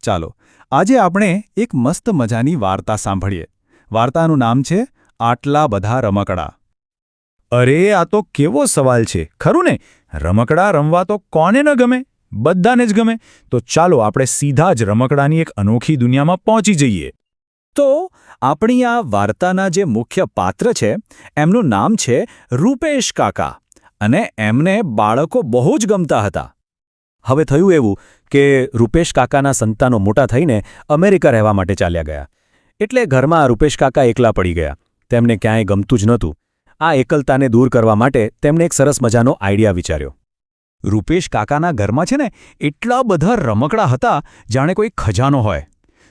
ચાલો આજે આપણે એક મસ્ત મજાની વાર્તા સાંભળીએ. વાર્તાનું નામ છે આટલા બધા રમકડા. અરે આ તો કેવો સવાલ છે ખરું ને. રમકડા રમવા તો કોને ન ગમે, બધાને જ ગમે. તો ચાલો આપણે સીધા જ રમકડાની એક અનોખી દુનિયામાં પહોંચી જઈએ. તો આપણી આ વાર્તાના જે મુખ્ય પાત્ર છે એમનું નામ છે રૂપેશ કાકા અને એમને બાળકો બહુ જ ગમતા હતા. હવે થયું એવું કે રૂપેશ કાકાના સંતાનો મોટા થઈને અમેરિકા રહેવા માટે ચાલ્યા ગયા. એટલે ઘરમાં રૂપેશ કાકા એકલા પડી ગયા. તેમને ક્યાંય ગમતું જ નહોતું. આ એકલતાને દૂર કરવા માટે તેમણે એક સરસ મજાનો આઈડિયા વિચાર્યો. રૂપેશ કાકાના ઘરમાં છે ને એટલા બધા રમકડા હતા જાણે કોઈ ખજાનો હોય.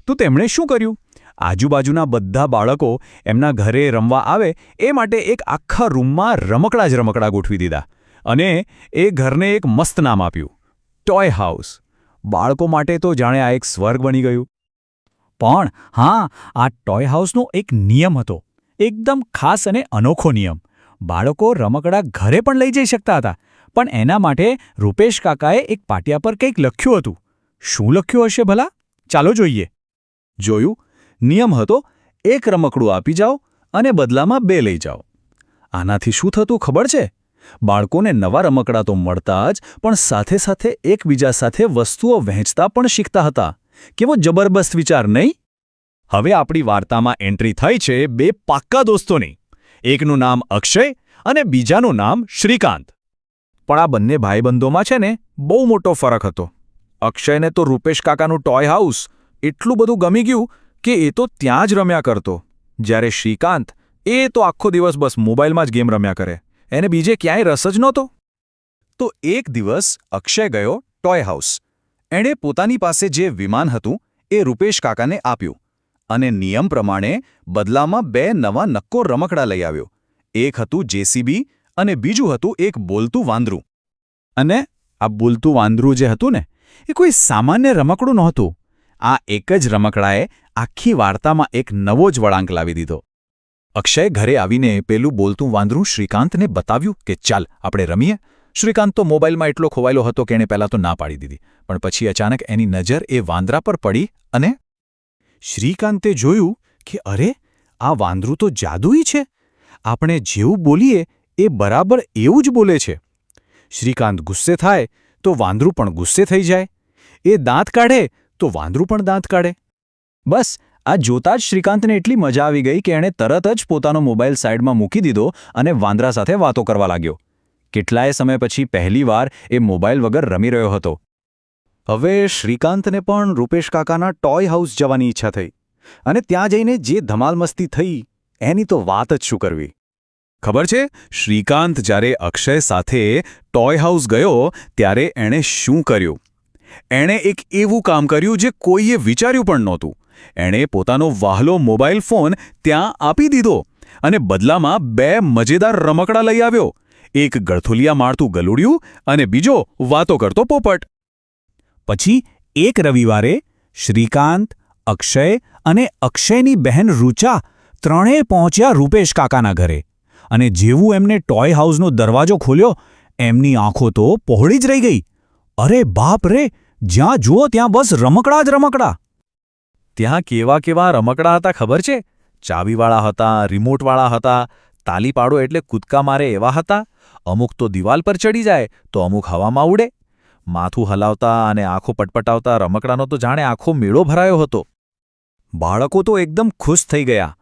તો તેમણે શું કર્યું? આજુબાજુના બધા બાળકો એમના ઘરે રમવા આવે એ માટે એક આખા રૂમમાં રમકડા જ રમકડા ગોઠવી દીધા અને એ ઘરને એક મસ્ત નામ આપ્યું, ટોય હાઉસ. બાળકો માટે તો જાણે આ એક સ્વર્ગ બની ગયું. પણ હા, આ ટોય હાઉસનો એક નિયમ હતો, એકદમ ખાસ અને અનોખો નિયમ. બાળકો રમકડા ઘરે પણ લઈ જઈ શકતા હતા, પણ એના માટે રૂપેશ કાકાએ એક પાટિયા પર કંઈક લખ્યું હતું. શું લખ્યું હશે ભલા? ચાલો જોઈએ. જોયું? નિયમ હતો, એક રમકડું આપી જાઓ અને બદલામાં 2 લઈ જાઓ. આનાથી શું થતું ખબર છે? બાળકોને નવા રમકડા તો મળતા જ, પણ સાથે સાથે એકબીજા સાથે વસ્તુઓ વહેંચતા પણ શીખતા હતા. કેવો જબરદસ્ત વિચાર, નહીં? હવે આપણી વાર્તામાં એન્ટ્રી થઈ છે 2 પાક્કા દોસ્તોની. એકનું નામ અક્ષય અને બીજાનું નામ શ્રીકાંત. પણ આ બંને ભાઈબંધોમાં છે ને બહુ મોટો ફરક હતો. અક્ષયને તો રૂપેશ કાકાનું ટોય હાઉસ એટલું બધું ગમી ગયું કે એ તો ત્યાં જ રમ્યા કરતો, જ્યારે શ્રીકાંત એ તો આખો દિવસ બસ મોબાઈલમાં જ ગેમ રમ્યા કરે. એને બીજે ક્યાંય રસ જ નહોતો. તો એક દિવસ અક્ષય ગયો ટોય હાઉસ. એણે પોતાની પાસે જે વિમાન હતું એ રૂપેશ કાકાને આપ્યું અને નિયમ પ્રમાણે બદલામાં 2 નવા નક્કો રમકડા લઈ આવ્યો. એક હતું જેસીબી અને બીજું હતું એક બોલતું વાંદરું. અને આ બોલતું વાંદરું જે હતું ને એ કોઈ સામાન્ય રમકડું નહોતું. આ એક જ રમકડાએ આખી વાર્તામાં એક નવો જ વળાંક લાવી દીધો. અક્ષય ઘરે આવીને પેલું બોલતું વાંદરું શ્રીકાંતને બતાવ્યું કે ચાલ આપણે રમીએ. શ્રીકાંત તો મોબાઈલમાં એટલો ખોવાયેલો હતો કે એણે પહેલાં તો ના પાડી દીધી, પણ પછી અચાનક એની નજર એ વાંદરા પર પડી અને શ્રીકાંતે જોયું કે અરે, આ વાંદરું તો જાદુઈ છે. આપણે જેવું બોલીએ એ બરાબર એવું જ બોલે છે. શ્રીકાંત ગુસ્સે થાય તો વાંદરું પણ ગુસ્સે થઈ જાય. એ દાંત કાઢે તો વાંદરું પણ દાંત કાઢે. બસ આ જોતાં જ શ્રીકાંતને એટલી મજા આવી ગઈ કે એણે તરત જ પોતાનો મોબાઈલ સાઈડમાં મૂકી દીધો અને વાંદરા સાથે વાતો કરવા લાગ્યો. કેટલાય સમય પછી પહેલીવાર એ મોબાઈલ વગર રમી રહ્યો હતો. હવે શ્રીકાંતને પણ રૂપેશ કાકાના ટોય હાઉસ જવાની ઈચ્છા થઈ અને ત્યાં જઈને જે ધમાલ મસ્તી થઈ એની તો વાત જ શું કરવી. ખબર છે, શ્રીકાંત જ્યારે અક્ષય સાથે ટોય હાઉસ ગયો ત્યારે એણે શું કર્યું? એણે એક એવું કામ કર્યું જે કોઈએ વિચાર્યું પણ નહોતું. એણે પોતાનો વહાલો મોબાઈલ ફોન ત્યાં આપી દીધો અને બદલામાં 2 મજેદાર રમકડા લઈ આવ્યો. એક ગળથુલિયા મારતું ગલુડિયું અને બીજો વાતો કરતો પોપટ. પછી એક રવિવારે શ્રીકાંત, અક્ષય અને અક્ષયની બહેન રૂચા ત્રણેય પહોંચ્યા રૂપેશ કાકાના ઘરે. અને જેવું એમને ટોય હાઉસનો દરવાજો ખોલ્યો, એમની આંખો તો પહોળી જ રહી ગઈ. અરે બાપ રે! જ્યાં જુઓ ત્યાં બસ રમકડા જ રમકડા. ત્યાં કેવા કેવા રમકડા હતા ખબર છે? ચાવીવાળા હતા, રિમોટવાળા હતા, તાલી પાડો એટલે કૂદકા મારે એવા હતા. અમુક તો દિવાલ પર ચડી જાય તો અમુક હવામાં ઉડે. માથું હલાવતા અને આંખો પટપટાવતા રમકડાનો તો જાણે આખો મેળો ભરાયો હતો. બાળકો તો એકદમ ખુશ થઈ ગયા.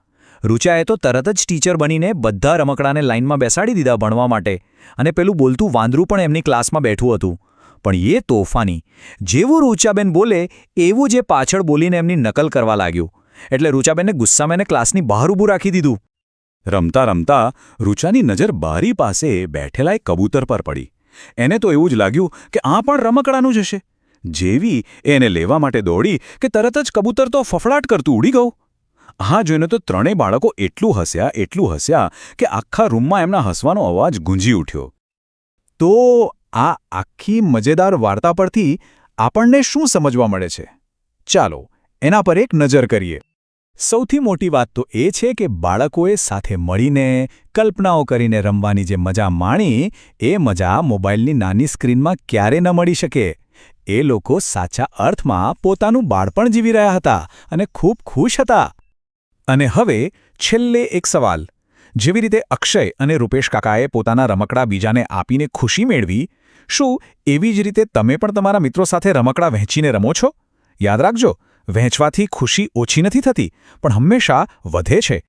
રૂચાએ તો તરત જ ટીચર બનીને બધા રમકડાને લાઇનમાં બેસાડી દીધા ભણવા માટે અને પેલું બોલતું વાંદરું પણ એમની ક્લાસમાં બેઠું હતું. પણ એ તોફાની, જેવું રૂચાબેન બોલે એવું જે પાછળ બોલીને એમની નકલ કરવા લાગ્યું. એટલે રૂચાબેનને ગુસ્સામાં એને ક્લાસની બહાર ઊભું રાખી દીધું. રમતા રમતા રૂચાની નજર બારી પાસે બેઠેલા એક કબૂતર પર પડી. એને તો એવું જ લાગ્યું કે આ પણ રમકડાનું જ હશે. જેવી એને લેવા માટે દોડી કે તરત જ કબૂતર તો ફફડાટ કરતું ઉડી ગયું. હા, જોઈને તો ત્રણેય બાળકો એટલું હસ્યા કે આખા રૂમમાં એમના હસવાનો અવાજ ગુંજી ઉઠ્યો. તો આ આખી મજેદાર વાર્તા પરથી આપણને શું સમજવા મળે છે? ચાલો એના પર એક નજર કરીએ. સૌથી મોટી વાત તો એ છે કે બાળકોએ સાથે મળીને કલ્પનાઓ કરીને રમવાની જે મજા માણી એ મજા મોબાઈલની નાની સ્ક્રીનમાં ક્યારે ન મળી શકે. એ લોકો સાચા અર્થમાં પોતાનું બાળપણ જીવી રહ્યા હતા અને ખૂબ ખુશ હતા. અને હવે છેલ્લે એક સવાલ. જેવી રીતે અક્ષય અને રૂપેશ કાકાએ પોતાના રમકડા બીજાને આપીને ખુશી મેળવી, શું એવી જ રીતે તમે પણ તમારા મિત્રો સાથે રમકડા વહેંચીને રમો છો? યાદ રાખજો, વહેંચવાથી ખુશી ઓછી નથી થતી, પણ હંમેશા વધે છે.